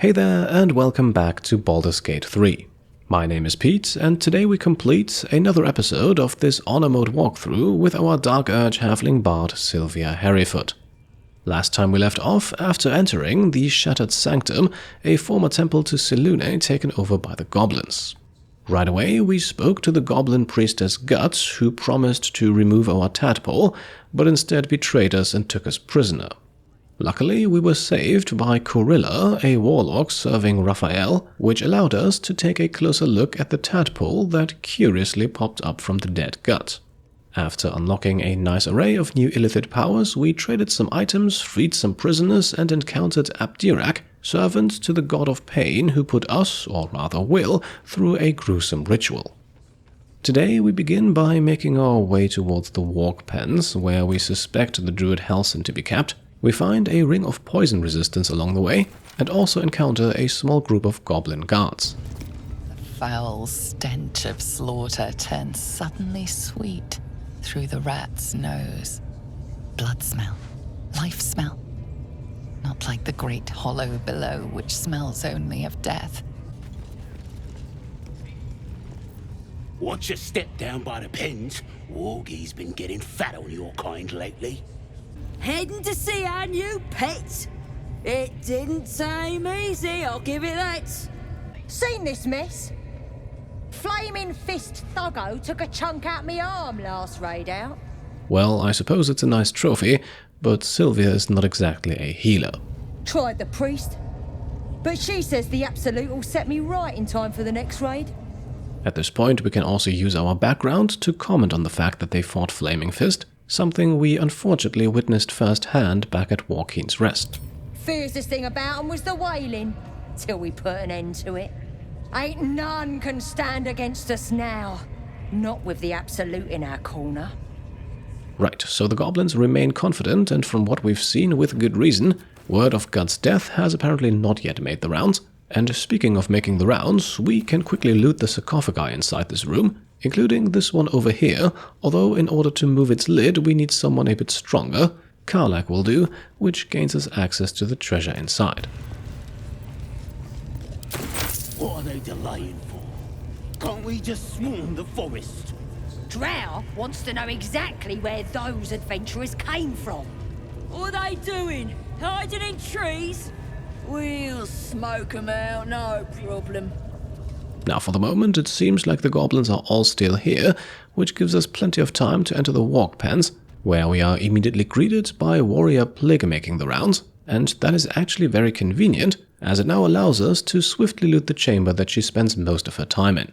Hey there and welcome back to Baldur's Gate 3. My name is Pete and today we complete another episode of this honor mode walkthrough with our Dark Urge Halfling Bard Sylvia Hairyfoot. Last time we left off after entering the Shattered Sanctum, a former temple to Selune taken over by the Goblins. Right away we spoke to the Goblin priestess Guts, who promised to remove our tadpole, but instead betrayed us and took us prisoner. Luckily, we were saved by Corilla, a warlock serving Raphael, which allowed us to take a closer look at the tadpole that curiously popped up from the dead gut. After unlocking a nice array of new illithid powers, we traded some items, freed some prisoners, and encountered Abdirak, servant to the god of pain who put us, or rather Will, through a gruesome ritual. Today we begin by making our way towards the Worg Pens, where we suspect the Druid Halsin to be kept. We find a ring of poison resistance along the way, and also encounter a small group of goblin guards. The foul stench of slaughter turns suddenly sweet through the rat's nose. Blood smell, life smell. Not like the great hollow below, which smells only of death. Once you step down by the pens, Worgie's been getting fat on your kind lately. Heading to see our new pet. It didn't seem easy, I'll give it that. Seen this mess? Flaming Fist Thuggo took a chunk out me arm last raid out. Well, I suppose it's a nice trophy, but Sylvia is not exactly a healer. Tried the priest, but she says the Absolute will set me right in time for the next raid. At this point, we can also use our background to comment on the fact that they fought Flaming Fist, something we unfortunately witnessed firsthand back at Warkeen's Rest. Fiercest thing about 'em was the wailing, till we put an end to it. Ain't none can stand against us now, not with the Absolute in our corner. Right, so the goblins remain confident, and from what we've seen with good reason, word of Gut's death has apparently not yet made the rounds. And speaking of making the rounds, we can quickly loot the sarcophagi inside this room, including this one over here, although in order to move its lid we need someone a bit stronger. Karlach will do, which gains us access to the treasure inside. What are they delaying for? Can't we just swarm the forest? Drow wants to know exactly where those adventurers came from. What are they doing? Hiding in trees? We'll smoke 'em out, no problem. Now for the moment it seems like the goblins are all still here, which gives us plenty of time to enter the Worg Pens, where we are immediately greeted by Warrior Plague making the rounds, and that is actually very convenient, as it now allows us to swiftly loot the chamber that she spends most of her time in.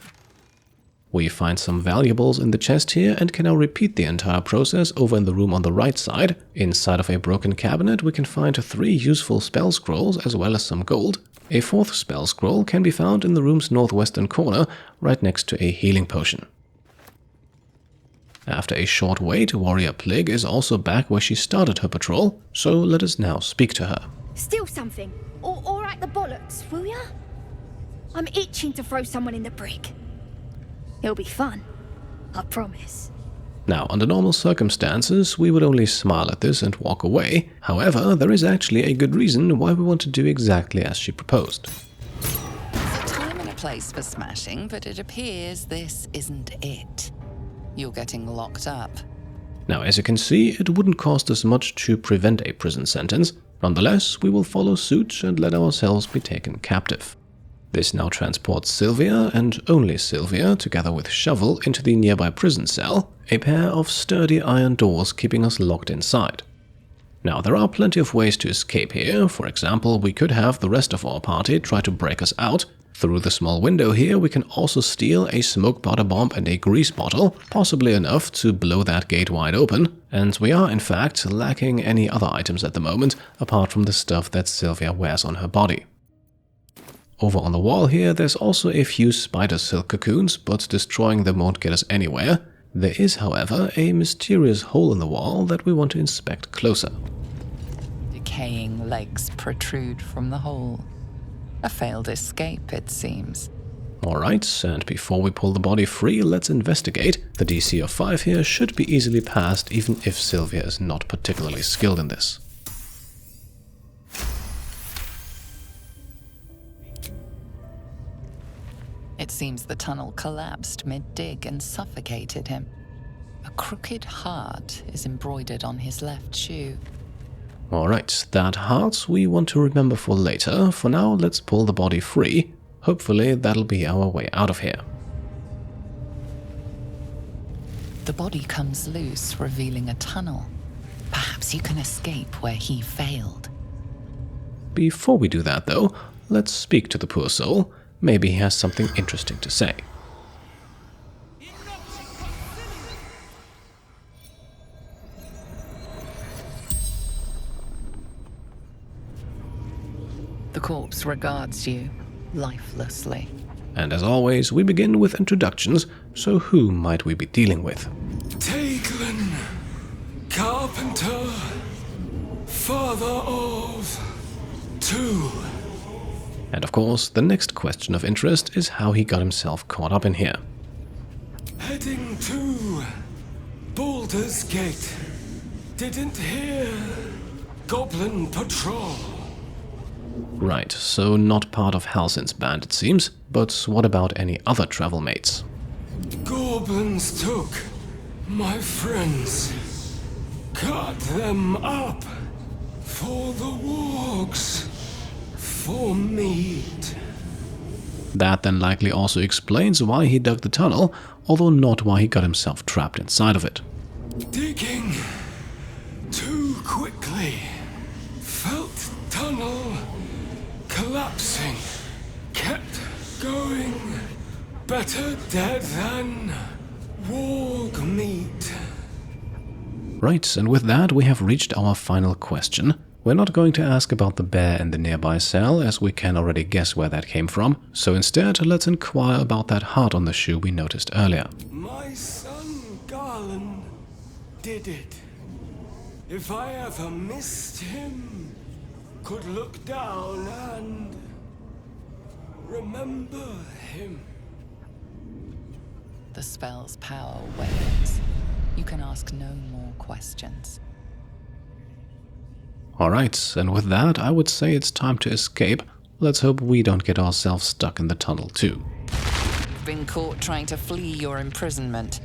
We find some valuables in the chest here and can now repeat the entire process over in the room on the right side. Inside of a broken cabinet we can find 3 useful spell scrolls as well as some gold. A 4th spell scroll can be found in the room's northwestern corner, right next to a healing potion. After a short wait, Warrior Plague is also back where she started her patrol, so let us now speak to her. Steal something, or at the bollocks, will ya? I'm itching to throw someone in the brick. It'll be fun, I promise. Now, under normal circumstances, we would only smile at this and walk away. However, there is actually a good reason why we want to do exactly as she proposed. There's a time and a place for smashing, but it appears this isn't it. You're getting locked up. Now, as you can see, it wouldn't cost us much to prevent a prison sentence. Nonetheless, we will follow suit and let ourselves be taken captive. This now transports Sylvia, and only Sylvia, together with Shovel, into the nearby prison cell, a pair of sturdy iron doors keeping us locked inside. Now, there are plenty of ways to escape here. For example, we could have the rest of our party try to break us out. Through the small window here, we can also steal a smoke powder bomb and a grease bottle, possibly enough to blow that gate wide open. And we are, in fact, lacking any other items at the moment, apart from the stuff that Sylvia wears on her body. Over on the wall here, there's also a few spider silk cocoons, but destroying them won't get us anywhere. There is, however, a mysterious hole in the wall that we want to inspect closer. Decaying legs protrude from the hole. A failed escape, it seems. Alright, and before we pull the body free, let's investigate. The DC of 5 here should be easily passed, even if Sylvia is not particularly skilled in this. Seems the tunnel collapsed mid-dig and suffocated him. A crooked heart is embroidered on his left shoe. Alright, that heart we want to remember for later. For now, let's pull the body free. Hopefully that'll be our way out of here. The body comes loose, revealing a tunnel. Perhaps you can escape where he failed. Before we do that, though, let's speak to the poor soul. Maybe he has something interesting to say. The corpse regards you, lifelessly. And as always, we begin with introductions, so who might we be dealing with? Taglin, carpenter, father of 2. And of course, the next question of interest is how he got himself caught up in here. Heading to Baldur's Gate. Didn't hear Goblin Patrol. Right, so not part of Halsin's band it seems, but what about any other travel mates? Goblins took my friends, cut them up for the worgs, for meat. That then likely also explains why he dug the tunnel, although not why he got himself trapped inside of it. Digging too quickly, felt tunnel collapsing, kept going, better dead than worg meat. Right, and with that we have reached our final question. We're not going to ask about the bear in the nearby cell, as we can already guess where that came from, so instead let's inquire about that heart on the shoe we noticed earlier. My son Gale did it. If I ever missed him, could look down and remember him. The spell's power wanes. You can ask no more questions. Alright, and with that I would say it's time to escape. Let's hope we don't get ourselves stuck in the tunnel too. You've been caught trying to flee your imprisonment.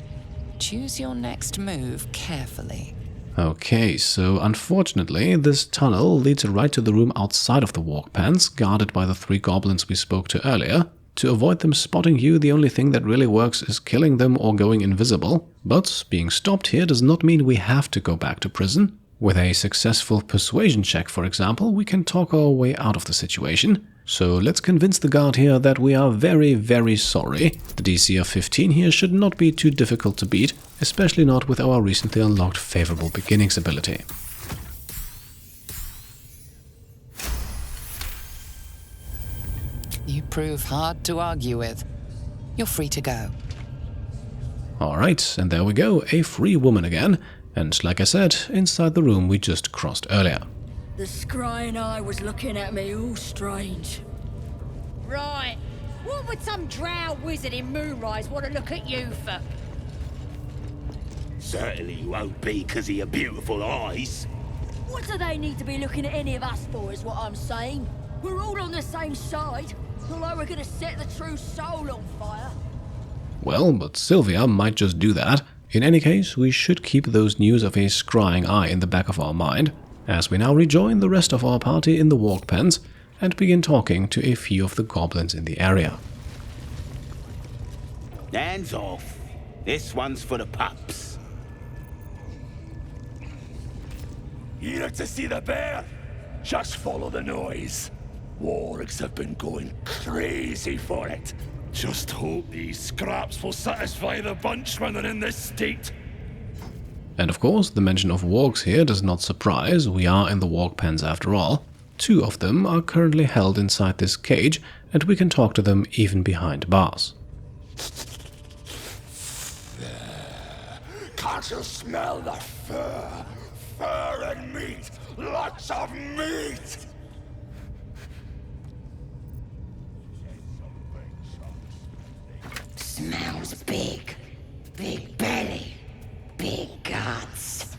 Choose your next move carefully. Okay, so unfortunately this tunnel leads right to the room outside of the Worg Pens, guarded by the 3 goblins we spoke to earlier. To avoid them spotting you, the only thing that really works is killing them or going invisible. But being stopped here does not mean we have to go back to prison. With a successful persuasion check, for example, we can talk our way out of the situation. So let's convince the guard here that we are very, very sorry. The DC of 15 here should not be too difficult to beat, especially not with our recently unlocked favorable beginnings ability. You prove hard to argue with. You're free to go. Alright, and there we go, a free woman again. And like I said, inside the room we just crossed earlier. The scrying eye was looking at me all strange. Right. What would some drow wizard in Moonrise want to look at you for? Certainly you won't be because of your beautiful eyes. What do they need to be looking at any of us for, is what I'm saying? We're all on the same side. Not like we're gonna set the true soul on fire. Well, but Sylvia might just do that. In any case, we should keep those news of a scrying eye in the back of our mind, as we now rejoin the rest of our party in the Worg Pens and begin talking to a few of the goblins in the area. Hands off. This one's for the pups. Here to see the bear? Just follow the noise. Wargs have been going crazy for it. Just hope these scraps will satisfy the bunch when they're in this state. And of course, the mention of wargs here does not surprise. We are in the Worg Pens after all. 2 of them are currently held inside this cage, and we can talk to them even behind bars. Can't you smell the fur? Fur and meat! Lots of meat! Smells big. Big belly. Big guts.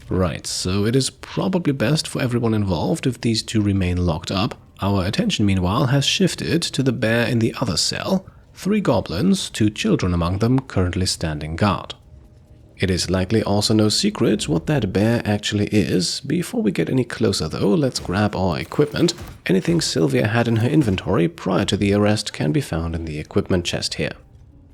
Right, so it is probably best for everyone involved if these 2 remain locked up. Our attention meanwhile has shifted to the bear in the other cell, 3 goblins, 2 children among them currently standing guard. It is likely also no secret what that bear actually is. Before we get any closer though, let's grab our equipment. Anything Sylvia had in her inventory prior to the arrest can be found in the equipment chest here.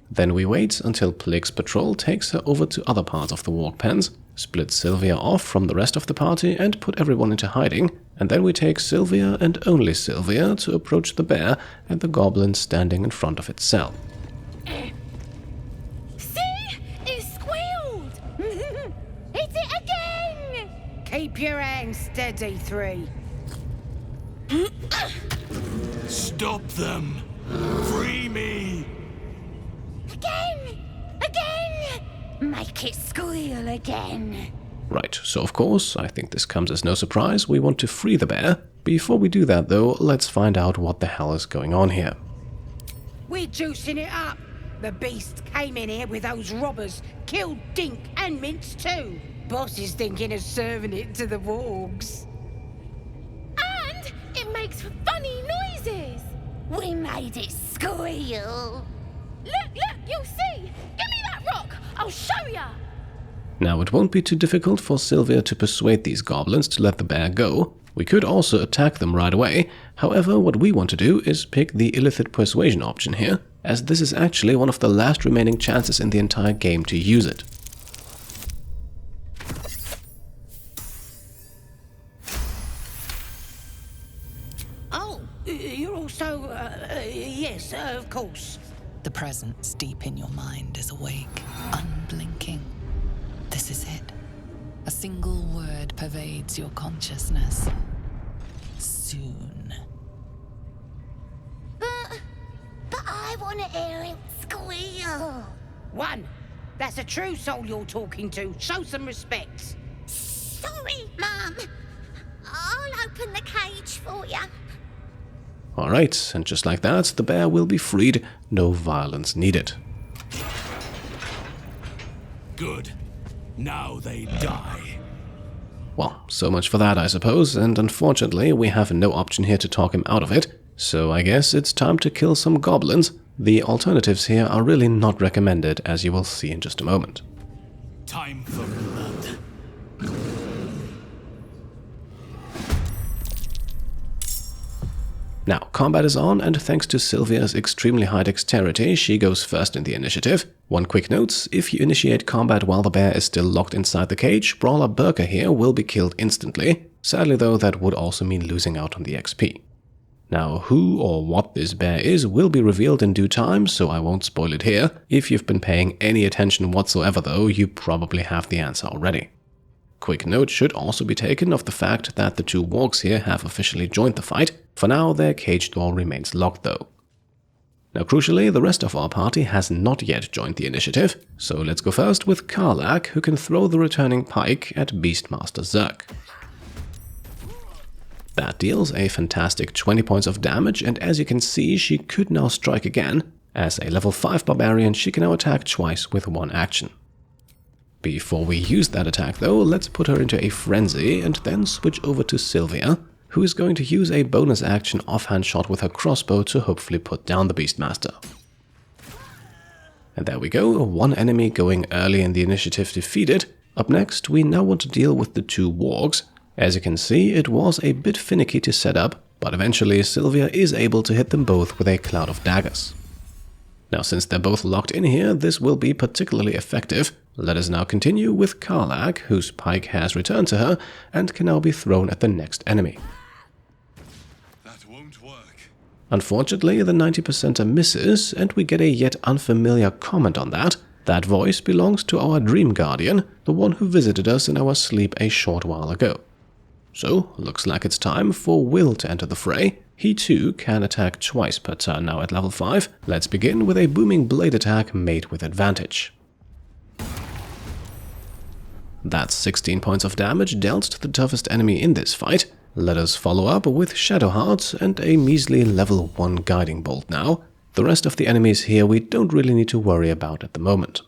Then we wait until Plague's patrol takes her over to other parts of the Worg Pens, split Sylvia off from the rest of the party and put everyone into hiding, and then we take Sylvia and only Sylvia to approach the bear and the goblin standing in front of its cell. Keep your hands steady, 3. Stop them! Free me! Again! Make it squeal again. Right, so of course, I think this comes as no surprise, we want to free the bear. Before we do that though, let's find out what the hell is going on here. We're juicing it up. The beast came in here with those robbers, killed Dink and Mince too. Boss is thinking of serving it to the Worgs. And it makes funny noises. We made it squeal. Look, you'll see. Give me that rock. I'll show ya. Now it won't be too difficult for Sylvia to persuade these goblins to let the bear go. We could also attack them right away. However, what we want to do is pick the illithid persuasion option here, as this is actually one of the last remaining chances in the entire game to use it. You're also, yes, of course. The presence deep in your mind is awake, unblinking. This is it. A single word pervades your consciousness. Soon. But I want to hear it squeal. 1. That's a true soul you're talking to. Show some respect. Sorry, Mum. I'll open the cage for you. Alright, and just like that, the bear will be freed, no violence needed. Good. Now they die. Well, so much for that I suppose, and unfortunately we have no option here to talk him out of it, so I guess it's time to kill some goblins. The alternatives here are really not recommended, as you will see in just a moment. Time for blood. Now, combat is on, and thanks to Sylvia's extremely high dexterity, she goes first in the initiative. One quick note, if you initiate combat while the bear is still locked inside the cage, Brawler Burka here will be killed instantly. Sadly though, that would also mean losing out on the XP. Now, who or what this bear is will be revealed in due time, so I won't spoil it here. If you've been paying any attention whatsoever though, you probably have the answer already. Quick note should also be taken of the fact that the 2 Worgs here have officially joined the fight. For now, their cage door remains locked though. Now crucially, the rest of our party has not yet joined the initiative, so let's go first with Karlach, who can throw the returning pike at Beastmaster Zerg. That deals a fantastic 20 points of damage, and as you can see, she could now strike again. As a level 5 barbarian, she can now attack twice with 1 action. Before we use that attack though, let's put her into a frenzy and then switch over to Sylvia, who is going to use a bonus action offhand shot with her crossbow to hopefully put down the Beastmaster. And there we go, 1 enemy going early in the initiative defeated. Up next, we now want to deal with the 2 Worgs. As you can see, it was a bit finicky to set up, but eventually Sylvia is able to hit them both with a cloud of daggers. Now since they're both locked in here, this will be particularly effective. Let us now continue with Karlach, whose pike has returned to her and can now be thrown at the next enemy. That won't work. Unfortunately, the 90% misses, and we get a yet unfamiliar comment on that. That voice belongs to our Dream Guardian, the one who visited us in our sleep a short while ago. So, looks like it's time for Will to enter the fray. He too can attack twice per turn now at level 5. Let's begin with a booming blade attack made with advantage. That's 16 points of damage dealt to the toughest enemy in this fight. Let us follow up with Shadowheart and a measly level 1 Guiding Bolt now. The rest of the enemies here we don't really need to worry about at the moment.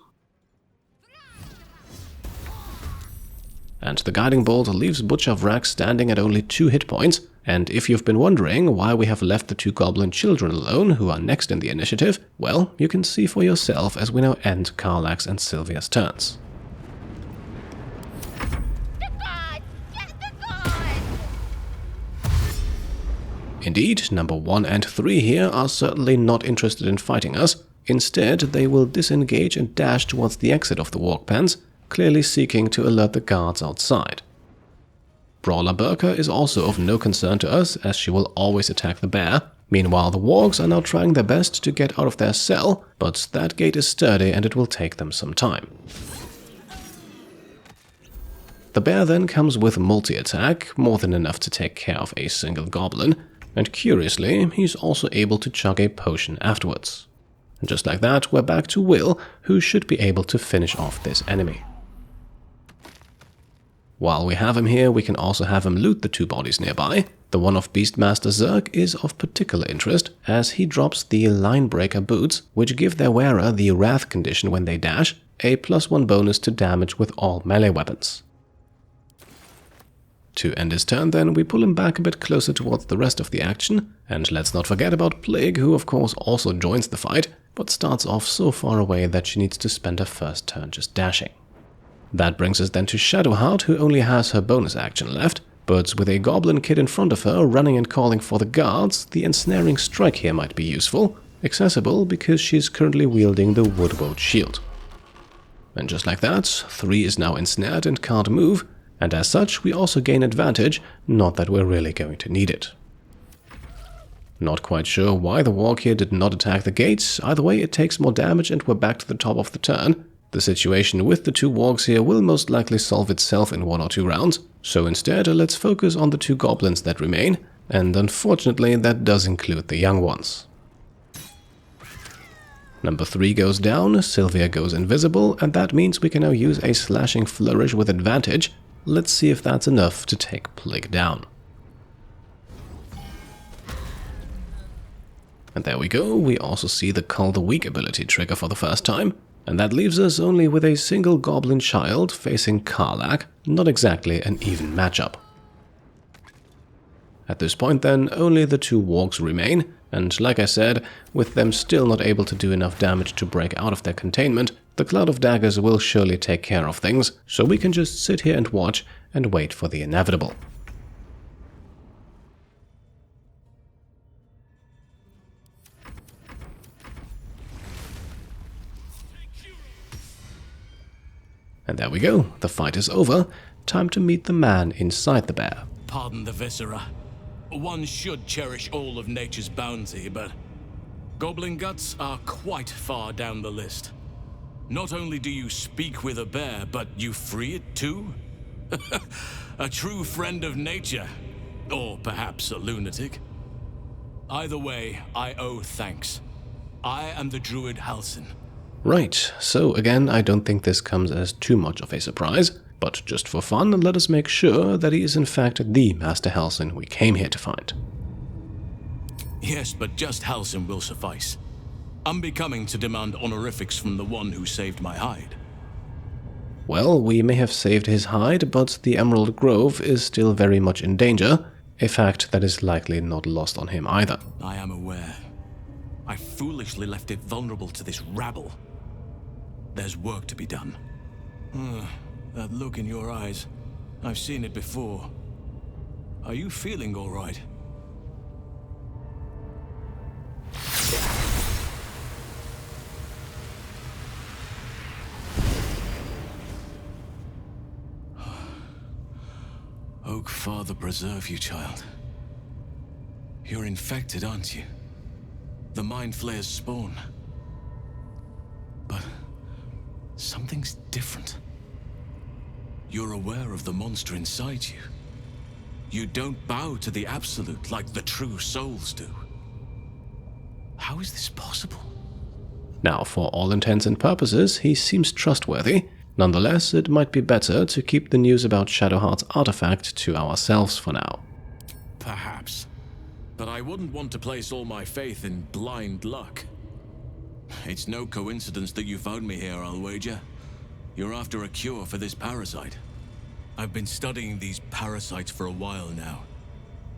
And the Guiding Bolt leaves Butcher Vrag standing at only 2 hit points. And if you've been wondering why we have left the 2 goblin children alone, who are next in the initiative, well, you can see for yourself as we now end Karlach's and Sylvia's turns. Indeed, number 1 and 3 here are certainly not interested in fighting us. Instead, they will disengage and dash towards the exit of the Worg Pens, clearly seeking to alert the guards outside. Brawler Burka is also of no concern to us, as she will always attack the bear. Meanwhile, the wargs are now trying their best to get out of their cell, but that gate is sturdy and it will take them some time. The bear then comes with multi-attack, more than enough to take care of a single goblin, and curiously, he's also able to chug a potion afterwards. And just like that, we're back to Will, who should be able to finish off this enemy. While we have him here, we can also have him loot the 2 bodies nearby. The one of Beastmaster Zerg is of particular interest, as he drops the Linebreaker boots, which give their wearer the Wrath condition when they dash, a +1 bonus to damage with all melee weapons. To end his turn then, we pull him back a bit closer towards the rest of the action, and let's not forget about Plague, who of course also joins the fight, but starts off so far away that she needs to spend her first turn just dashing. That brings us then to Shadowheart, who only has her bonus action left, but with a goblin kid in front of her running and calling for the guards, the ensnaring strike here might be useful, accessible because she's currently wielding the Woodwoad shield. And just like that, 3 is now ensnared and can't move, and as such we also gain advantage, not that we're really going to need it. Not quite sure why the warg here did not attack the gates, either way it takes more damage and we're back to the top of the turn. The situation with the 2 wargs here will most likely solve itself in 1 or 2 rounds, so instead let's focus on the 2 goblins that remain, and unfortunately that does include the young ones. Number 3 goes down, Sylvia goes invisible, and that means we can now use a slashing flourish with advantage. Let's see if that's enough to take Plague down. And there we go, we also see the Cull the Weak ability trigger for the first time, and that leaves us only with a single goblin child facing Karlach, not exactly an even matchup. At this point then, only the 2 wargs remain, and like I said, with them still not able to do enough damage to break out of their containment, the Cloud of Daggers will surely take care of things, so we can just sit here and watch and wait for the inevitable. And there we go, the fight is over. Time to meet the man inside the bear. Pardon the viscera. One should cherish all of nature's bounty, but goblin guts are quite far down the list. Not only do you speak with a bear, but you free it too? A true friend of nature. Or perhaps a lunatic. Either way, I owe thanks. I am the Druid Halsin. Right, so again, I don't think this comes as too much of a surprise, but just for fun, let us make sure that he is in fact the Master Halsin we came here to find. Yes, but just Halsin will suffice. Unbecoming to demand honorifics from the one who saved my hide. Well, we may have saved his hide, but the Emerald Grove is still very much in danger, a fact that is likely not lost on him either. I am aware. I foolishly left it vulnerable to this rabble. There's work to be done. That look in your eyes. I've seen it before. Are you feeling all right? Oak Father preserve you, child. You're infected, aren't you? The Mind Flayer's spawn. But something's different. You're aware of the monster inside you. You don't bow to the Absolute like the true souls do. How is this possible? Now, for all intents and purposes, he seems trustworthy. Nonetheless, it might be better to keep the news about Shadowheart's artifact to ourselves for now. Perhaps. But I wouldn't want to place all my faith in blind luck. It's no coincidence that you found me here, I'll wager. You're after a cure for this parasite. I've been studying these parasites for a while now,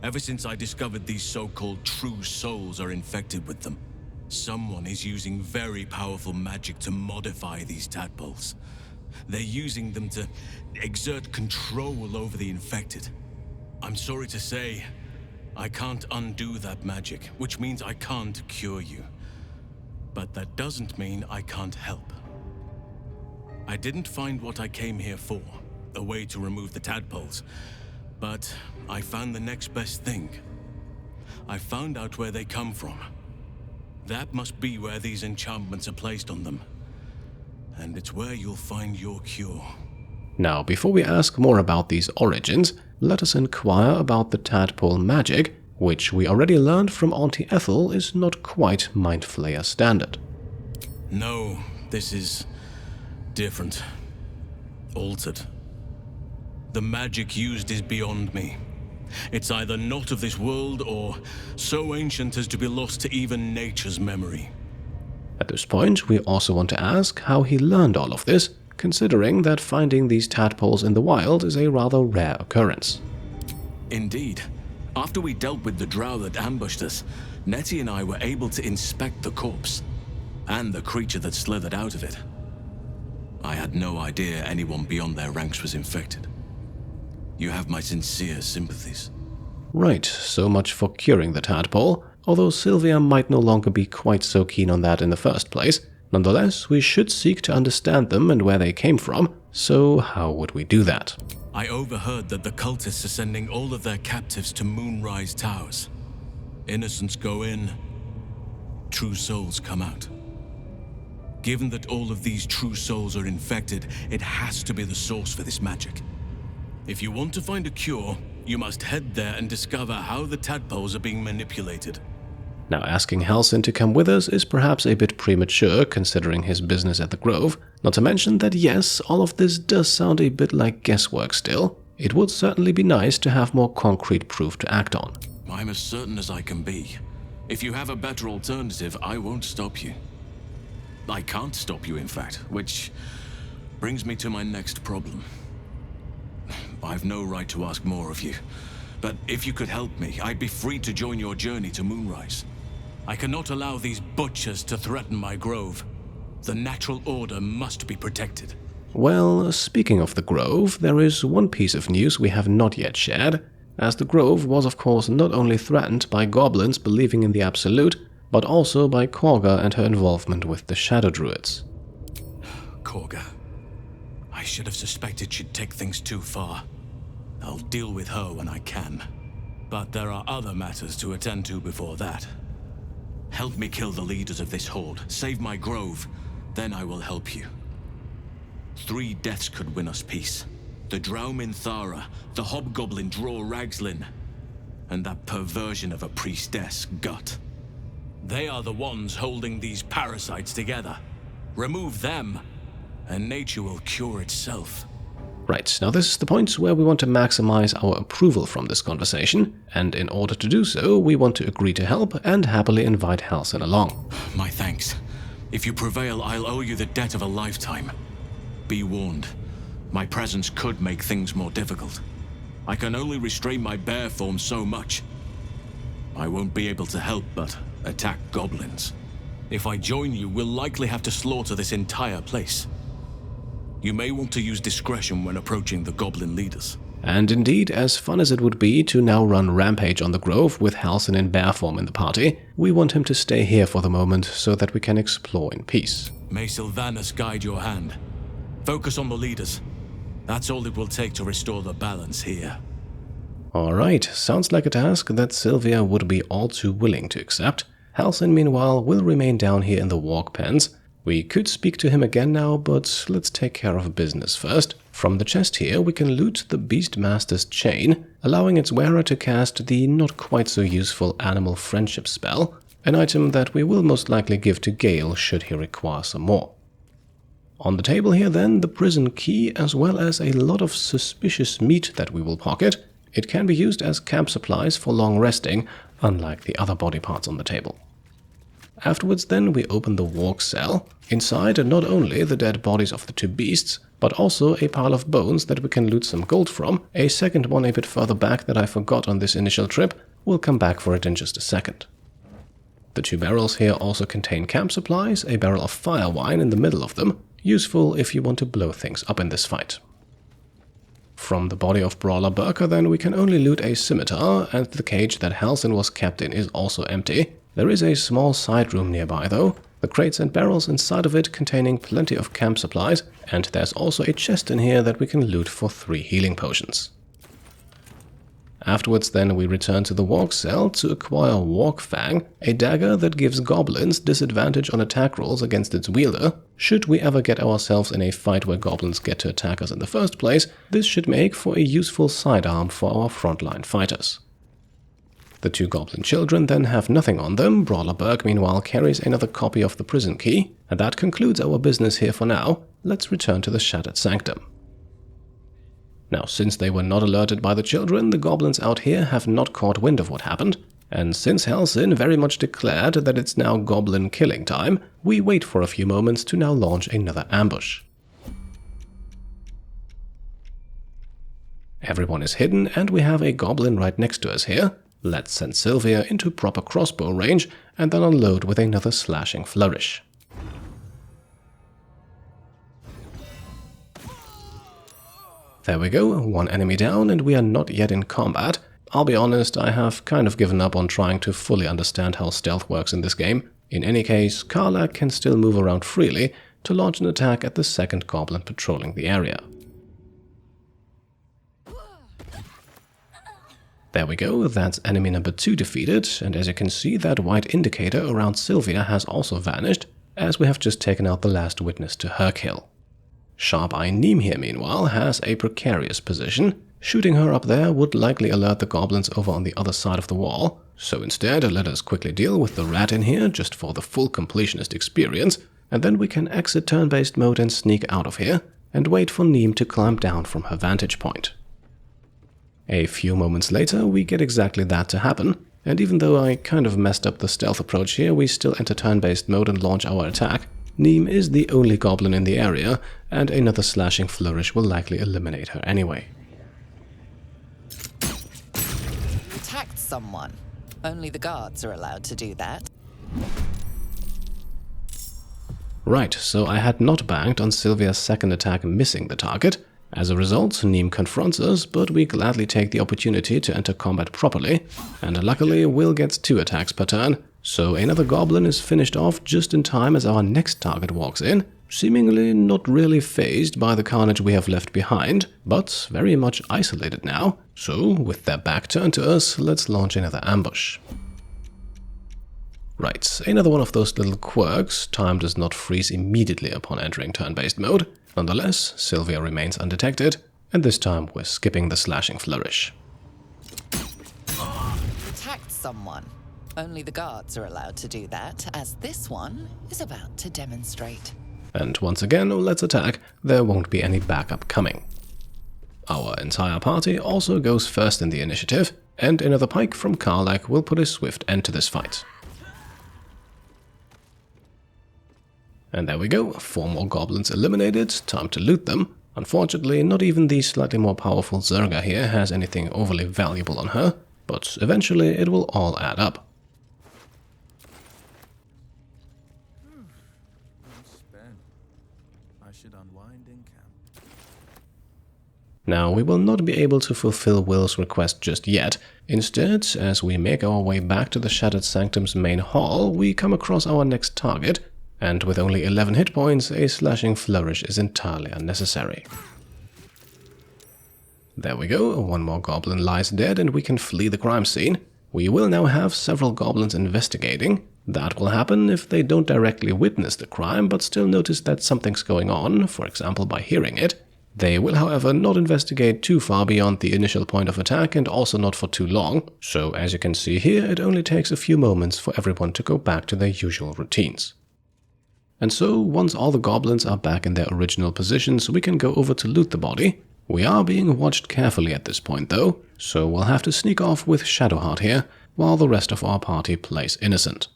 Ever since I discovered these so-called true souls are infected with them, someone is using very powerful magic to modify these tadpoles. They're using them to exert control over the infected. I'm sorry to say, I can't undo that magic, which means I can't cure you. But that doesn't mean I can't help. I didn't find what I came here for, a way to remove the tadpoles, but I found the next best thing. I found out where they come from. That must be where these enchantments are placed on them. And it's where you'll find your cure. Now, before we ask more about these origins, let us inquire about the tadpole magic, which we already learned from Auntie Ethel is not quite Mind Flayer standard. No, this is different. Altered. The magic used is beyond me. It's either not of this world or so ancient as to be lost to even nature's memory. At this point, we also want to ask how he learned all of this, considering that finding these tadpoles in the wild is a rather rare occurrence. Indeed. After we dealt with the drow that ambushed us, Nettie and I were able to inspect the corpse, and the creature that slithered out of it. I had no idea anyone beyond their ranks was infected. You have my sincere sympathies. Right, so much for curing the tadpole, although Sylvia might no longer be quite so keen on that in the first place. Nonetheless, we should seek to understand them and where they came from, so how would we do that? I overheard that the cultists are sending all of their captives to Moonrise Towers. Innocents go in, true souls come out. Given that all of these true souls are infected, it has to be the source for this magic. If you want to find a cure, you must head there and discover how the tadpoles are being manipulated. Now, asking Halsin to come with us is perhaps a bit premature considering his business at the Grove, not to mention that yes, all of this does sound a bit like guesswork still. It would certainly be nice to have more concrete proof to act on. I'm as certain as I can be. If you have a better alternative, I won't stop you. I can't stop you, in fact, which brings me to my next problem. I've no right to ask more of you, but if you could help me, I'd be free to join your journey to Moonrise. I cannot allow these butchers to threaten my grove. The natural order must be protected. Well, speaking of the Grove, there is one piece of news we have not yet shared, as the Grove was of course not only threatened by goblins believing in the Absolute, but also by Korga and her involvement with the Shadow Druids. Korga. I should have suspected she'd take things too far. I'll deal with her when I can. But there are other matters to attend to before that. Help me kill the leaders of this horde, save my grove, then I will help you. 3 deaths could win us peace. The drow Minthara, the hobgoblin Draw Ragslin, and that perversion of a priestess, Gut. They are the ones holding these parasites together. Remove them, and nature will cure itself. Right, now this is the point where we want to maximize our approval from this conversation, and in order to do so, we want to agree to help and happily invite Halsin along. My thanks. If you prevail, I'll owe you the debt of a lifetime. Be warned, my presence could make things more difficult. I can only restrain my bear form so much. I won't be able to help but attack goblins. If I join you, we'll likely have to slaughter this entire place. You may want to use discretion when approaching the goblin leaders. And indeed, as fun as it would be to now run Rampage on the Grove with Halsin in bear form in the party, we want him to stay here for the moment so that we can explore in peace. May Sylvanus guide your hand. Focus on the leaders. That's all it will take to restore the balance here. Alright, sounds like a task that Sylvia would be all too willing to accept. Halsin, meanwhile, will remain down here in the Worg Pens. We could speak to him again now, but let's take care of business first. From the chest here, we can loot the Beastmaster's chain, allowing its wearer to cast the not quite so useful Animal Friendship spell, an item that we will most likely give to Gale should he require some more. On the table here then, the prison key, as well as a lot of suspicious meat that we will pocket. It can be used as camp supplies for long resting, unlike the other body parts on the table. Afterwards then we open the Worg cell. Inside are not only the dead bodies of the two beasts, but also a pile of bones that we can loot some gold from, a second one a bit further back that I forgot on this initial trip. We'll come back for it in just a second. The two barrels here also contain camp supplies, a barrel of fire wine in the middle of them, useful if you want to blow things up in this fight. From the body of Brawler Burka then we can only loot a scimitar, and the cage that Halsin was kept in is also empty. There is a small side room nearby though, the crates and barrels inside of it containing plenty of camp supplies, and there's also a chest in here that we can loot for 3 healing potions. Afterwards then we return to the Worg cell to acquire Worg Fang, a dagger that gives goblins disadvantage on attack rolls against its wielder. Should we ever get ourselves in a fight where goblins get to attack us in the first place, this should make for a useful sidearm for our frontline fighters. The 2 goblin children then have nothing on them. Brawler Burke meanwhile carries another copy of the prison key, and that concludes our business here for now. Let's return to the Shattered Sanctum. Now, since they were not alerted by the children, the goblins out here have not caught wind of what happened, and since Halsin very much declared that it's now goblin killing time, we wait for a few moments to now launch another ambush. Everyone is hidden, and we have a goblin right next to us here. Let's send Sylvia into proper crossbow range, and then unload with another slashing flourish. There we go, 1 enemy down, and we are not yet in combat. I'll be honest, I have kind of given up on trying to fully understand how stealth works in this game. In any case, Karlach can still move around freely to launch an attack at the second goblin patrolling the area. There we go, that's enemy number 2 defeated, and as you can see, that white indicator around Sylvia has also vanished, as we have just taken out the last witness to her kill. Sharp Eye Neem here, meanwhile, has a precarious position. Shooting her up there would likely alert the goblins over on the other side of the wall, so instead let us quickly deal with the rat in here just for the full completionist experience, and then we can exit turn-based mode and sneak out of here, and wait for Neem to climb down from her vantage point. A few moments later, we get exactly that to happen, and even though I kind of messed up the stealth approach here, we still enter turn-based mode and launch our attack. Neem is the only goblin in the area, and another slashing flourish will likely eliminate her anyway. Attacked someone. Only the guards are allowed to do that. Right, so I had not banked on Sylvia's second attack missing the target. As a result, Neem confronts us, but we gladly take the opportunity to enter combat properly, and luckily we'll get 2 attacks per turn. So another goblin is finished off just in time as our next target walks in, seemingly not really fazed by the carnage we have left behind, but very much isolated now. So, with their back turned to us, let's launch another ambush. Right, another one of those little quirks. Time does not freeze immediately upon entering turn-based mode. Nonetheless, Sylvia remains undetected, and this time we're skipping the slashing flourish. Attacked someone. Only the guards are allowed to do that, as this one is about to demonstrate. And once again, let's attack. There won't be any backup coming. Our entire party also goes first in the initiative, and another pike from Karlach will put a swift end to this fight. And there we go, 4 more goblins eliminated, time to loot them. Unfortunately, not even the slightly more powerful Zerga here has anything overly valuable on her, but eventually it will all add up. Now, we will not be able to fulfill Will's request just yet. Instead, as we make our way back to the Shattered Sanctum's main hall, we come across our next target, and with only 11 hit points, a slashing flourish is entirely unnecessary. There we go, 1 more goblin lies dead and we can flee the crime scene. We will now have several goblins investigating. That will happen if they don't directly witness the crime, but still notice that something's going on, for example by hearing it. They will, however, not investigate too far beyond the initial point of attack and also not for too long, so as you can see here, it only takes a few moments for everyone to go back to their usual routines. And so, once all the goblins are back in their original positions, we can go over to loot the body. We are being watched carefully at this point though, so we'll have to sneak off with Shadowheart here, while the rest of our party plays innocent.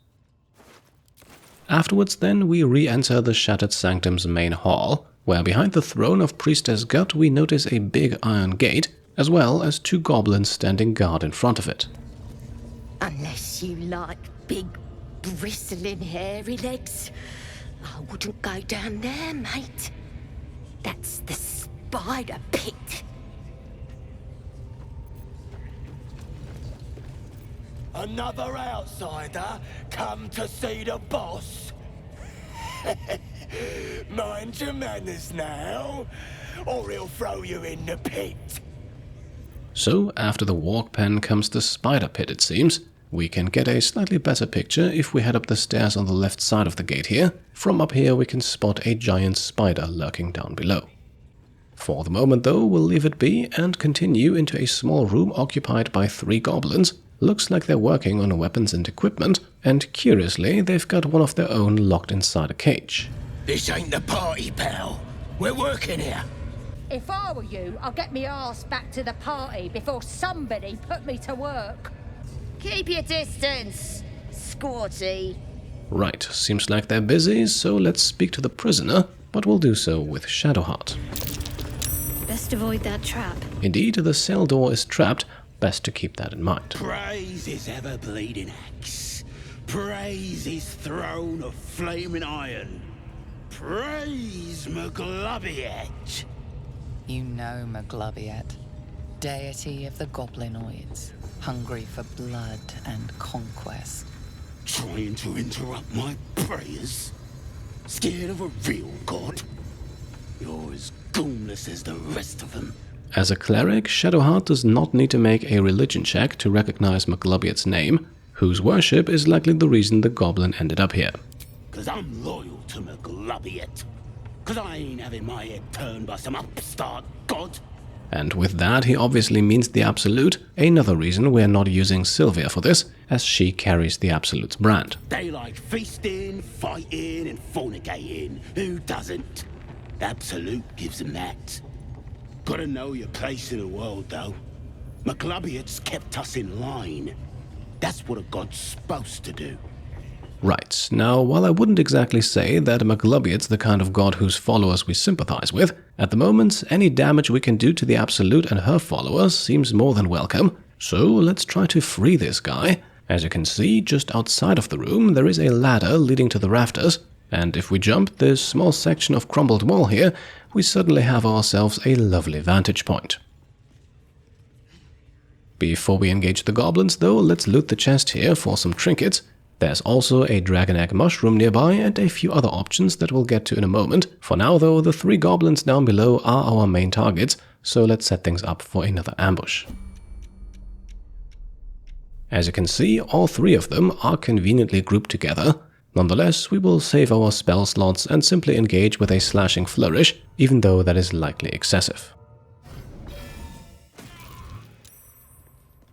Afterwards then we re-enter the Shattered Sanctum's main hall, where behind the throne of Priestess Gut we notice a big iron gate, as well as 2 goblins standing guard in front of it. Unless you like big, bristling, hairy legs, I wouldn't go down there, mate. That's the spider pit. Another outsider come to see the boss? Mind your manners now, or he'll throw you in the pit. So, after the Worg Pen comes the spider pit, it seems. We can get a slightly better picture if we head up the stairs on the left side of the gate here. From up here we can spot a giant spider lurking down below. For the moment though, we'll leave it be and continue into a small room occupied by 3 goblins. Looks like they're working on weapons and equipment, and curiously, they've got one of their own locked inside a cage. This ain't the party, pal. We're working here. If I were you, I'd get me arse back to the party before somebody put me to work. Keep your distance, squatty. Right, seems like they're busy, so let's speak to the prisoner, but we'll do so with Shadowheart. Best avoid that trap. Indeed, the cell door is trapped. Best to keep that in mind. Praise his ever-bleeding axe. Praise his throne of flaming iron. Praise Maglubiyet. You know Maglubiyet, deity of the goblinoids, hungry for blood and conquest. Trying to interrupt my prayers? Scared of a real god? You're as goonless as the rest of them. As a cleric, Shadowheart does not need to make a religion check to recognize Maglubiyet's name, whose worship is likely the reason the goblin ended up here. 'Cause I'm loyal to Maglubiyet. 'Cause I ain't having my head turned by some upstart god. And with that, he obviously means the Absolute, another reason we're not using Sylvia for this, as she carries the Absolute's brand. They like feasting, fighting, and fornicating. Who doesn't? Absolute gives them that. Gotta know your place in the world, though. Maglubiyet's kept us in line. That's what a god's supposed to do. Right, now while I wouldn't exactly say that Maglubiyet's the kind of god whose followers we sympathize with, at the moment any damage we can do to the Absolute and her followers seems more than welcome, so let's try to free this guy. As you can see, just outside of the room there is a ladder leading to the rafters, and if we jump this small section of crumbled wall here, we suddenly have ourselves a lovely vantage point. Before we engage the goblins though, let's loot the chest here for some trinkets. There's also a dragon egg mushroom nearby and a few other options that we'll get to in a moment. For now though, the 3 goblins down below are our main targets, so let's set things up for another ambush. As you can see, all 3 of them are conveniently grouped together. Nonetheless, we will save our spell slots and simply engage with a slashing flourish, even though that is likely excessive.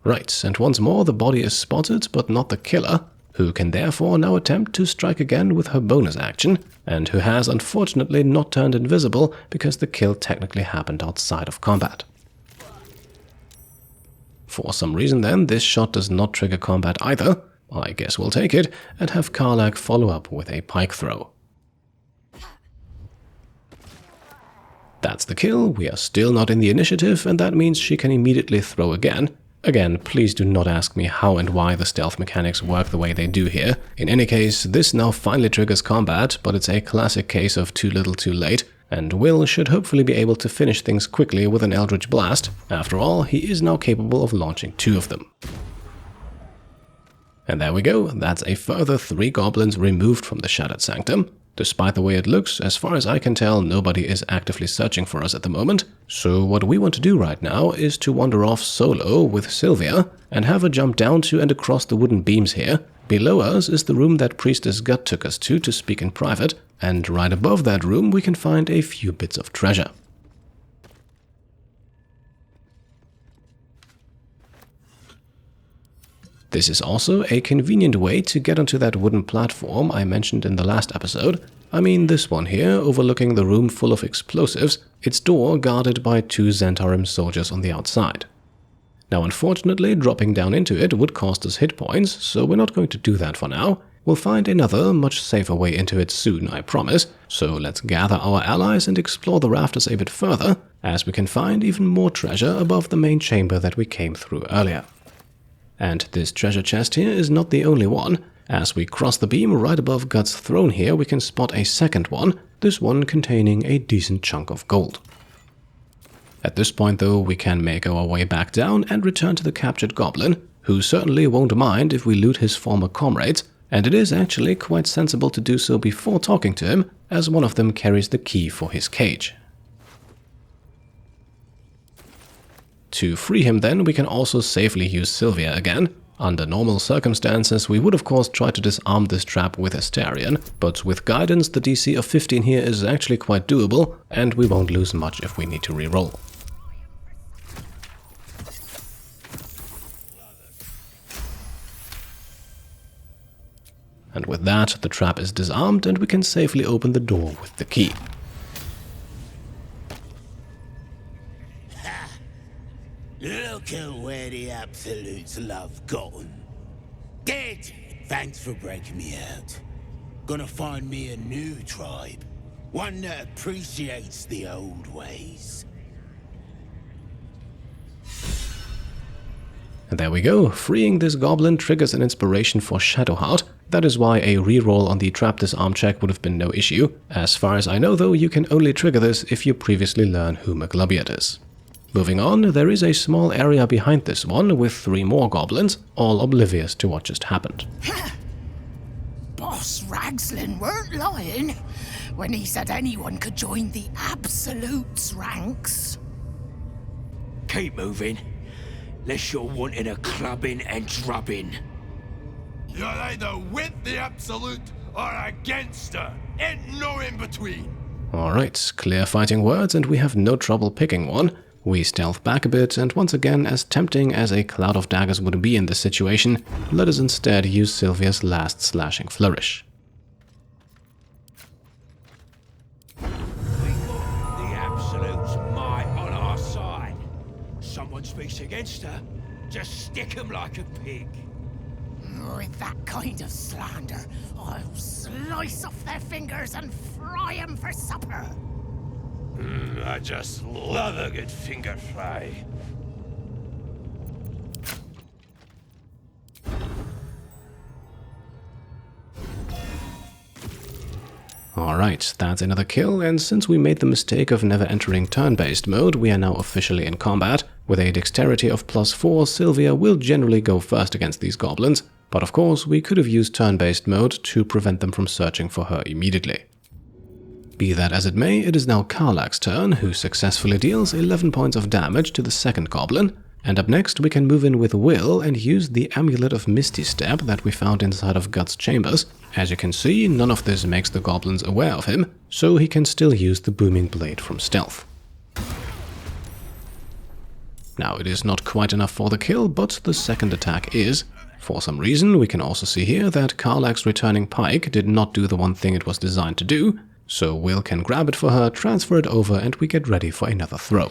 Right, and once more the body is spotted, but not the killer, who can therefore now attempt to strike again with her bonus action, and who has unfortunately not turned invisible because the kill technically happened outside of combat. For some reason then, this shot does not trigger combat either. I guess we'll take it and have Karlach follow up with a pike throw. That's the kill, we are still not in the initiative, and that means she can immediately throw again. Again, please do not ask me how and why the stealth mechanics work the way they do here. In any case, this now finally triggers combat, but it's a classic case of too little too late, and Will should hopefully be able to finish things quickly with an Eldritch Blast. After all, he is now capable of launching 2 of them. And there we go, that's a further 3 goblins removed from the Shattered Sanctum. Despite the way it looks, as far as I can tell, nobody is actively searching for us at the moment. So what we want to do right now is to wander off solo with Sylvia and have her jump down to and across the wooden beams here. Below us is the room that Priestess Gut took us to speak in private, and right above that room we can find a few bits of treasure. This is also a convenient way to get onto that wooden platform I mentioned in the last episode. I mean this one here, overlooking the room full of explosives, its door guarded by 2 Zentarim soldiers on the outside. Now unfortunately, dropping down into it would cost us hit points, so we're not going to do that for now. We'll find another, much safer way into it soon, I promise, so let's gather our allies and explore the rafters a bit further, as we can find even more treasure above the main chamber that we came through earlier. And this treasure chest here is not the only one. As we cross the beam right above God's throne here, we can spot a second one, this one containing a decent chunk of gold. At this point though, we can make our way back down and return to the captured goblin, who certainly won't mind if we loot his former comrades, and it is actually quite sensible to do so before talking to him, as one of them carries the key for his cage. To free him then, we can also safely use Sylvia again. Under normal circumstances, we would of course try to disarm this trap with Astarion, but with guidance the DC of 15 here is actually quite doable, and we won't lose much if we need to reroll. And with that, the trap is disarmed and we can safely open the door with the key. Look at where the Absolutes love gotten. Dead! Thanks for breaking me out. Gonna find me a new tribe. One that appreciates the old ways. And there we go, freeing this goblin triggers an inspiration for Shadowheart. That is why a reroll on the trap disarm check would have been no issue. As far as I know though, you can only trigger this if you previously learn who Maglubiyet is. Moving on, there is a small area behind this one with 3 more goblins, all oblivious to what just happened. Boss Ragslin weren't lying when he said anyone could join the Absolutes ranks. Keep moving, lest you're wanting a clubbing and drubbing. You're either with the Absolute or against her. Ain't no in between. Alright, clear fighting words and we have no trouble picking one. We stealth back a bit, and once again, as tempting as a cloud of daggers would be in this situation, let us instead use Sylvia's last slashing flourish. We got the Absolute's might on our side. Someone speaks against her, just stick him like a pig. With that kind of slander, I'll slice off their fingers and fry 'em for supper. I just love a good finger fry. Alright, that's another kill, and since we made the mistake of never entering turn-based mode, we are now officially in combat. With a dexterity of +4, Sylvia will generally go first against these goblins, but of course we could have used turn-based mode to prevent them from searching for her immediately. Be that as it may, it is now Karlach's turn, who successfully deals 11 points of damage to the second goblin, and up next we can move in with Will and use the Amulet of Misty Step that we found inside of Gut's chambers. As you can see, none of this makes the goblins aware of him, so he can still use the Booming Blade from stealth. Now it is not quite enough for the kill, but the second attack is. For some reason, we can also see here that Karlach's returning pike did not do the one thing it was designed to do, so Will can grab it for her, transfer it over, and we get ready for another throw.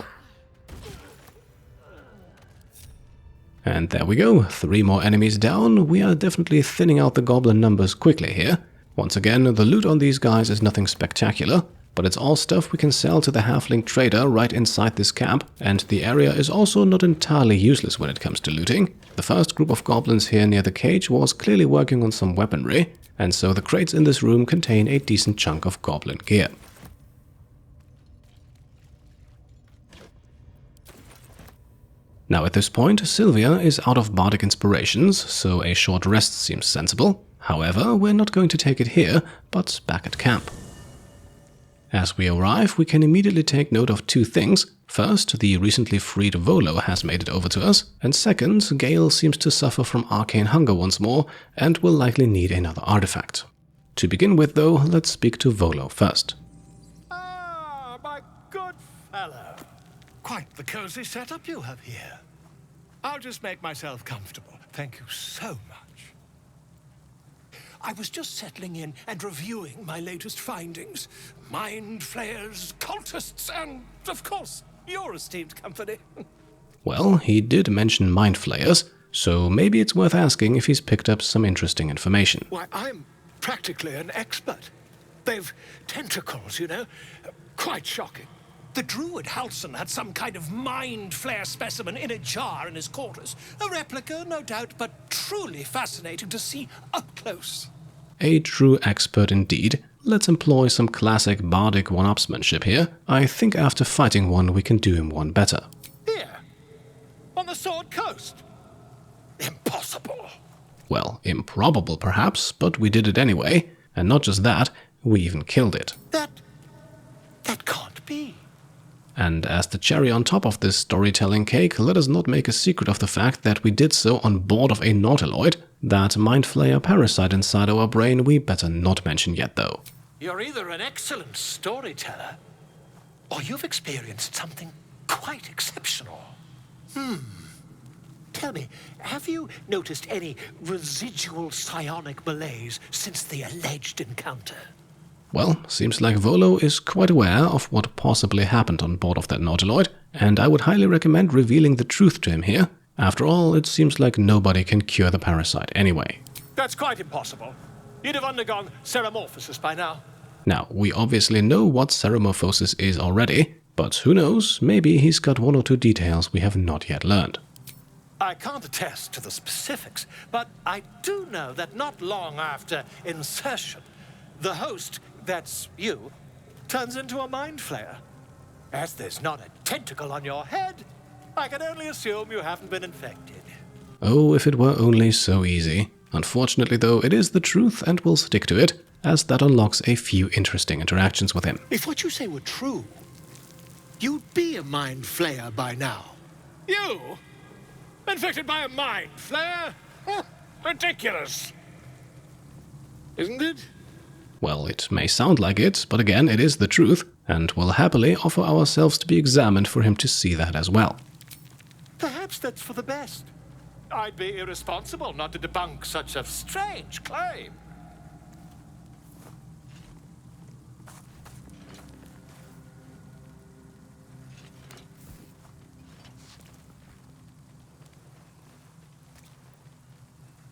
And there we go, 3 more enemies down. We are definitely thinning out the goblin numbers quickly here. Once again, the loot on these guys is nothing spectacular, but it's all stuff we can sell to the halfling trader right inside this camp, and the area is also not entirely useless when it comes to looting. The first group of goblins here near the cage was clearly working on some weaponry, and so the crates in this room contain a decent chunk of goblin gear. Now at this point, Sylvia is out of bardic inspirations, so a short rest seems sensible. However, we're not going to take it here, but back at camp. As we arrive, we can immediately take note of 2 things. First, the recently freed Volo has made it over to us, and second, Gale seems to suffer from arcane hunger once more, and will likely need another artifact. To begin with though, let's speak to Volo first. Ah, my good fellow. Quite the cozy setup you have here. I'll just make myself comfortable. Thank you so much. I was just settling in and reviewing my latest findings. Mind flayers, cultists, and, of course, your esteemed company. Well, he did mention mind flayers, so maybe it's worth asking if he's picked up some interesting information. Why, I'm practically an expert. They've tentacles, you know. Quite shocking. The Druid Halsin had some kind of mind flare specimen in a jar in his quarters. A replica, no doubt, but truly fascinating to see up close. A true expert indeed. Let's employ some classic bardic one-upsmanship here. I think after fighting one, we can do him one better. Here, on the Sword Coast. Impossible. Well, improbable perhaps, but we did it anyway. And not just that, we even killed it. That can't be. And as the cherry on top of this storytelling cake, let us not make a secret of the fact that we did so on board of a nautiloid. That mind flayer parasite inside our brain we better not mention yet though. You're either an excellent storyteller, or you've experienced something quite exceptional. Tell me, have you noticed any residual psionic malaise since the alleged encounter? Well, seems like Volo is quite aware of what possibly happened on board of that nautiloid, and I would highly recommend revealing the truth to him here. After all, it seems like nobody can cure the parasite anyway. That's quite impossible. You'd have undergone ceremorphosis by now. Now, we obviously know what ceremorphosis is already, but who knows, maybe he's got one or two details we have not yet learned. I can't attest to the specifics, but I do know that not long after insertion, the host, that's you, turns into a mind flayer. As there's not a tentacle on your head, I can only assume you haven't been infected. Oh, if it were only so easy. Unfortunately though, it is the truth and we'll stick to it, as that unlocks a few interesting interactions with him. If what you say were true, you'd be a mind flayer by now. You? Infected by a mind flayer? Ridiculous. Isn't it? Well, it may sound like it, but again, it is the truth, and we'll happily offer ourselves to be examined for him to see that as well. Perhaps that's for the best. I'd be irresponsible not to debunk such a strange claim.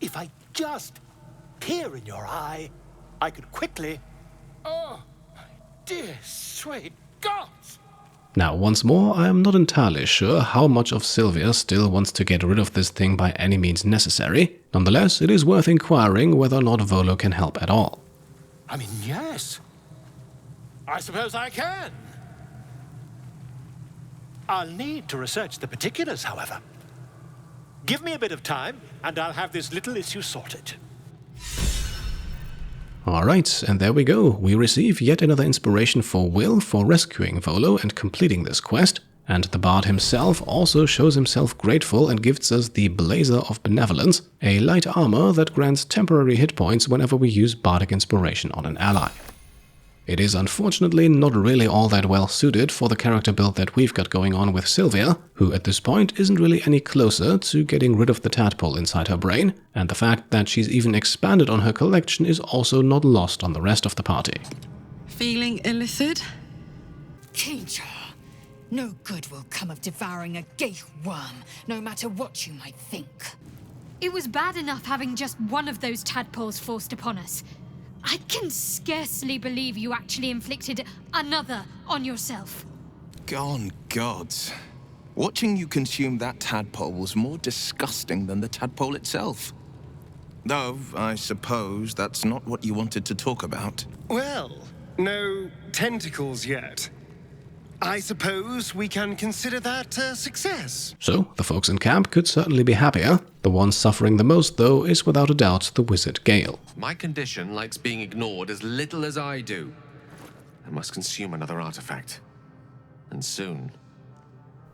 If I just peer in your eye, I could quickly... Oh, my dear sweet gods! Now, once more, I am not entirely sure how much of Sylvia still wants to get rid of this thing by any means necessary. Nonetheless, it is worth inquiring whether or not Volo can help at all. I mean, yes. I suppose I can. I'll need to research the particulars, however. Give me a bit of time, and I'll have this little issue sorted. Alright, and there we go. We receive yet another inspiration for Will for rescuing Volo and completing this quest. And the bard himself also shows himself grateful and gives us the Blazer of Benevolence, a light armor that grants temporary hit points whenever we use bardic inspiration on an ally. It is unfortunately not really all that well suited for the character build that we've got going on with Sylvia, who at this point isn't really any closer to getting rid of the tadpole inside her brain, and the fact that she's even expanded on her collection is also not lost on the rest of the party. Feeling illithid? Keynja, no good will come of devouring a gate worm, no matter what you might think. It was bad enough having just one of those tadpoles forced upon us. I can scarcely believe you actually inflicted another on yourself. Gone gods. Watching you consume that tadpole was more disgusting than the tadpole itself. Though, I suppose that's not what you wanted to talk about. Well, no tentacles yet. I suppose we can consider that a success. So, the folks in camp could certainly be happier. The one suffering the most, though, is without a doubt the wizard Gale. My condition likes being ignored as little as I do. I must consume another artifact. And soon.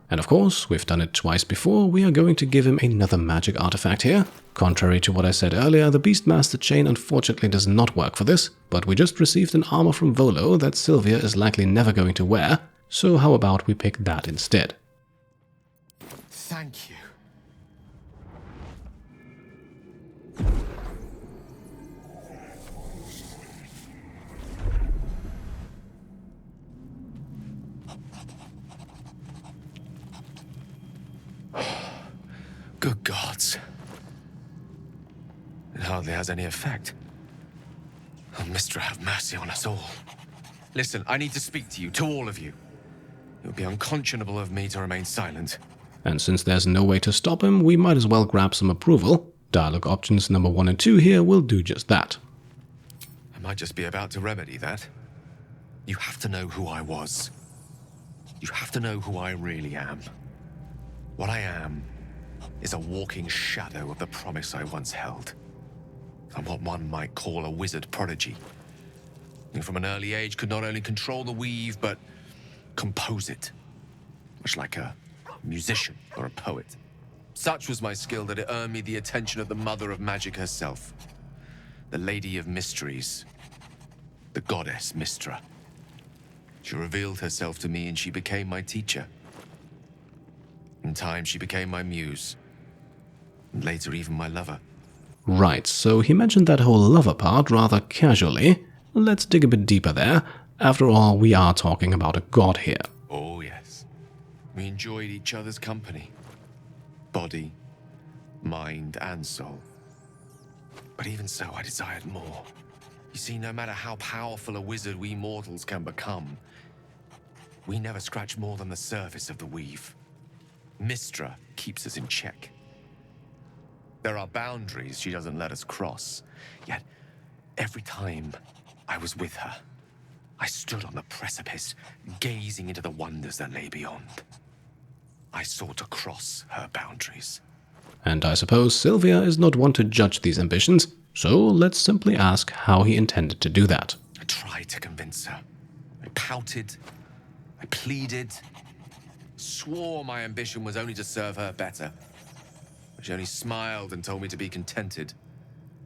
And of course, we've done it twice before, we are going to give him another magic artifact here. Contrary to what I said earlier, the Beastmaster chain unfortunately does not work for this, but we just received an armor from Volo that Sylvia is likely never going to wear, so how about we pick that instead? Thank you. Good gods. hardly has any effect. Oh, Mistra, have mercy on us all. Listen, I need to speak to you, to all of you. It would be unconscionable of me to remain silent. And since there's no way to stop him, we might as well grab some approval. Dialogue options number 1 and 2 here will do just that. I might just be about to remedy that. You have to know who I was. You have to know who I really am. What I am is a walking shadow of the promise I once held. I'm what one might call a wizard prodigy, who from an early age could not only control the weave, but compose it, much like a musician or a poet. Such was my skill that it earned me the attention of the mother of magic herself, the Lady of Mysteries, the goddess Mistra. She revealed herself to me and she became my teacher. In time, she became my muse, and later even my lover. Right, so he mentioned that whole lover part rather casually. Let's dig a bit deeper there. After all, we are talking about a god here. Oh yes, we enjoyed each other's company. Body, mind, and soul. But even so, I desired more. You see, no matter how powerful a wizard we mortals can become, we never scratch more than the surface of the weave. Mistra keeps us in check. There are boundaries she doesn't let us cross. Yet, every time I was with her, I stood on the precipice, gazing into the wonders that lay beyond. I sought to cross her boundaries. And I suppose Sylvia is not one to judge these ambitions, so let's simply ask how he intended to do that. I tried to convince her. I pouted. I pleaded. Swore my ambition was only to serve her better. She only smiled and told me to be contented.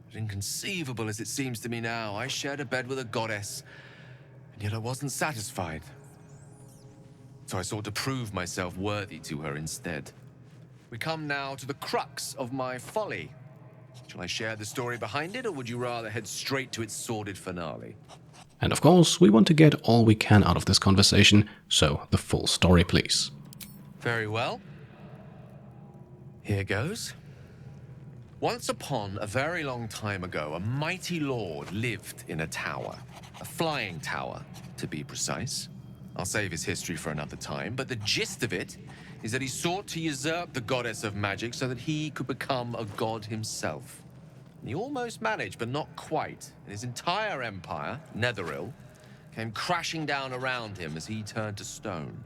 But inconceivable as it seems to me now, I shared a bed with a goddess, and yet I wasn't satisfied. So I sought to prove myself worthy to her instead. We come now to the crux of my folly. Shall I share the story behind it, or would you rather head straight to its sordid finale? And of course, we want to get all we can out of this conversation, so the full story, please. Very well. Here goes. Once upon a very long time ago, a mighty lord lived in a tower. A flying tower, to be precise. I'll save his history for another time, but the gist of it is that he sought to usurp the goddess of magic so that he could become a god himself. And he almost managed, but not quite. And his entire empire, Netheril, came crashing down around him as he turned to stone.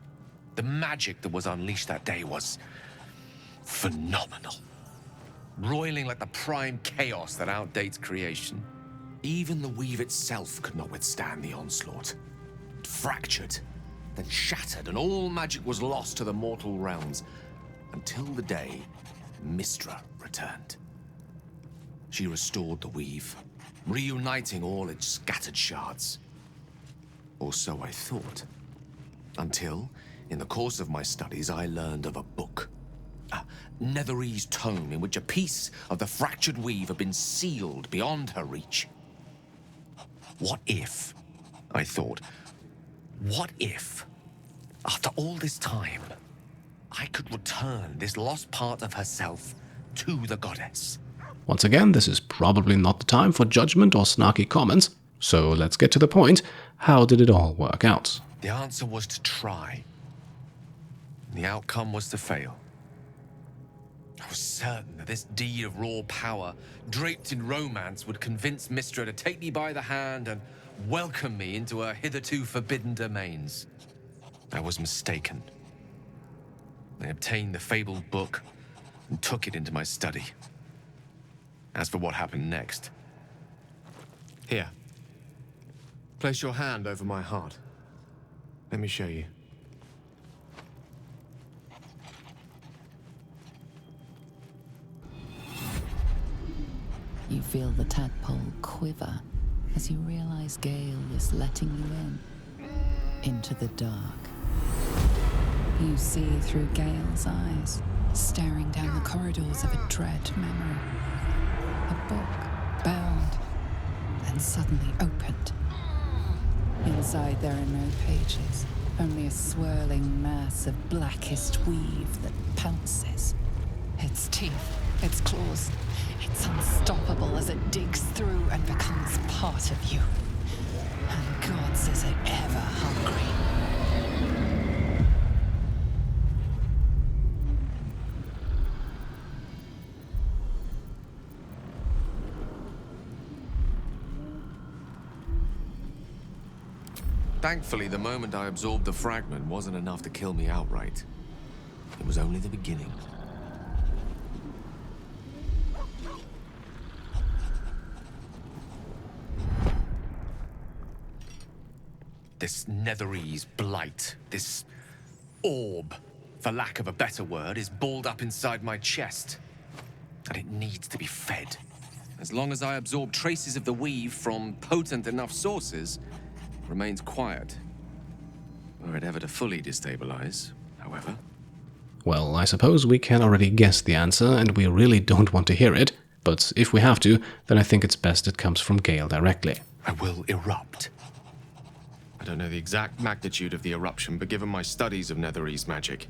The magic that was unleashed that day was phenomenal. Roiling like the prime chaos that outdates creation. Even the weave itself could not withstand the onslaught. It fractured, then shattered, and all magic was lost to the mortal realms, until the day Mistra returned. She restored the weave, reuniting all its scattered shards. Or so I thought. Until, in the course of my studies, I learned of a book. A Netherese tome in which a piece of the fractured weave had been sealed beyond her reach. What if, I thought, what if, after all this time, I could return this lost part of herself to the goddess? Once again, this is probably not the time for judgment or snarky comments, so let's get to the point. How did it all work out? The answer was to try. The outcome was to fail. I was certain that this deed of raw power, draped in romance, would convince Mistra to take me by the hand and welcome me into her hitherto forbidden domains. I was mistaken. I obtained the fabled book and took it into my study. As for what happened next... Here. Place your hand over my heart. Let me show you. You feel the tadpole quiver as you realize Gale is letting you into the dark. You see through Gale's eyes, staring down the corridors of a dread memory. A book, bound, and suddenly opened. Inside there are no pages, only a swirling mass of blackest weave that pounces, Its teeth, its claws, it's unstoppable as it digs through and becomes part of you. And gods, is it ever hungry. Thankfully, the moment I absorbed the fragment wasn't enough to kill me outright. It was only the beginning. This Netherese blight, this orb, for lack of a better word, is balled up inside my chest. And it needs to be fed. As long as I absorb traces of the weave from potent enough sources, it remains quiet. Were it ever to fully destabilize, however. Well, I suppose we can already guess the answer, and we really don't want to hear it, but if we have to, then I think it's best it comes from Gale directly. I will erupt. I don't know the exact magnitude of the eruption, but given my studies of Netherese magic,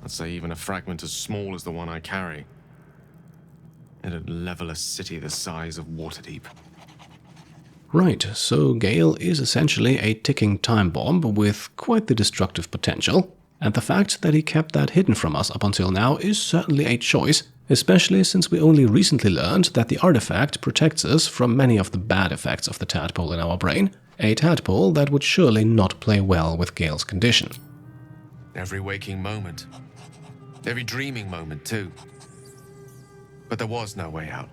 I'd say even a fragment as small as the one I carry, it'd level a city the size of Waterdeep. Right, so Gale is essentially a ticking time bomb with quite the destructive potential, and the fact that he kept that hidden from us up until now is certainly a choice, especially since we only recently learned that the artifact protects us from many of the bad effects of the tadpole in our brain, a tadpole that would surely not play well with Gale's condition. Every waking moment. Every dreaming moment, too. But there was no way out.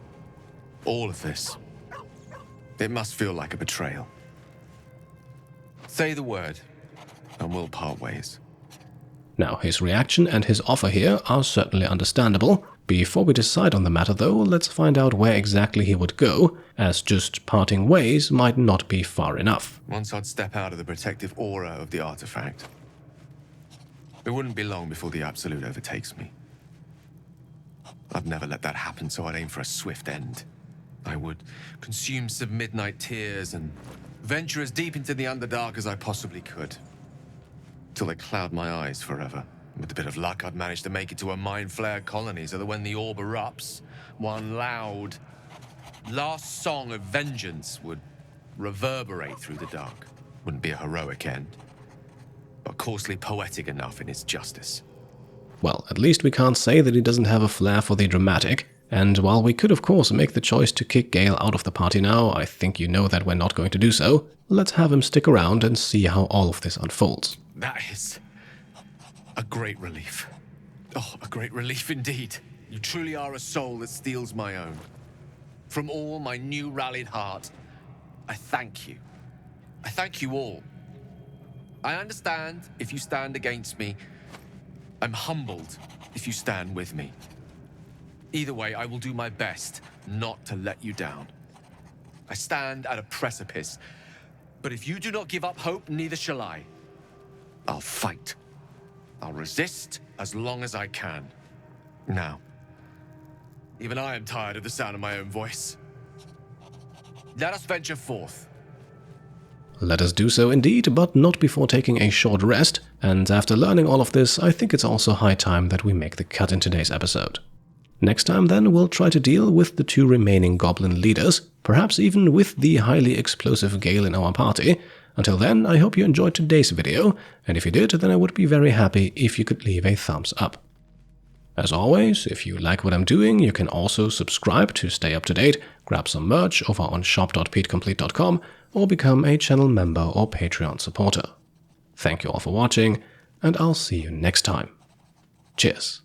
All of this. It must feel like a betrayal. Say the word, and we'll part ways. Now, his reaction and his offer here are certainly understandable. Before we decide on the matter, though, let's find out where exactly he would go, as just parting ways might not be far enough. Once I'd step out of the protective aura of the artifact, it wouldn't be long before the Absolute overtakes me. I'd never let that happen, so I'd aim for a swift end. I would consume some midnight tears and venture as deep into the Underdark as I possibly could, till they cloud my eyes forever. With a bit of luck, I'd manage to make it to a Mind Flayer colony so that when the orb erupts, one loud, last song of vengeance would reverberate through the dark. Wouldn't be a heroic end, but coarsely poetic enough in its justice. Well, at least we can't say that he doesn't have a flair for the dramatic, and while we could of course make the choice to kick Gale out of the party now, I think you know that we're not going to do so. Let's have him stick around and see how all of this unfolds. That is a great relief. Oh, a great relief indeed. You truly are a soul that steals my own. From all my new rallied heart, I thank you. I thank you all. I understand if you stand against me. I'm humbled if you stand with me. Either way, I will do my best not to let you down. I stand at a precipice, but if you do not give up hope, neither shall I. I'll fight. I'll resist as long as I can. Now, even I am tired of the sound of my own voice. Let us venture forth. Let us do so indeed, but not before taking a short rest, and after learning all of this, I think it's also high time that we make the cut in today's episode. Next time then, we'll try to deal with the 2 remaining goblin leaders, perhaps even with the highly explosive Gale in our party. Until then, I hope you enjoyed today's video, and if you did, then I would be very happy if you could leave a thumbs up. As always, if you like what I'm doing, you can also subscribe to stay up to date, grab some merch over on shop.petecomplete.com, or become a channel member or Patreon supporter. Thank you all for watching, and I'll see you next time. Cheers.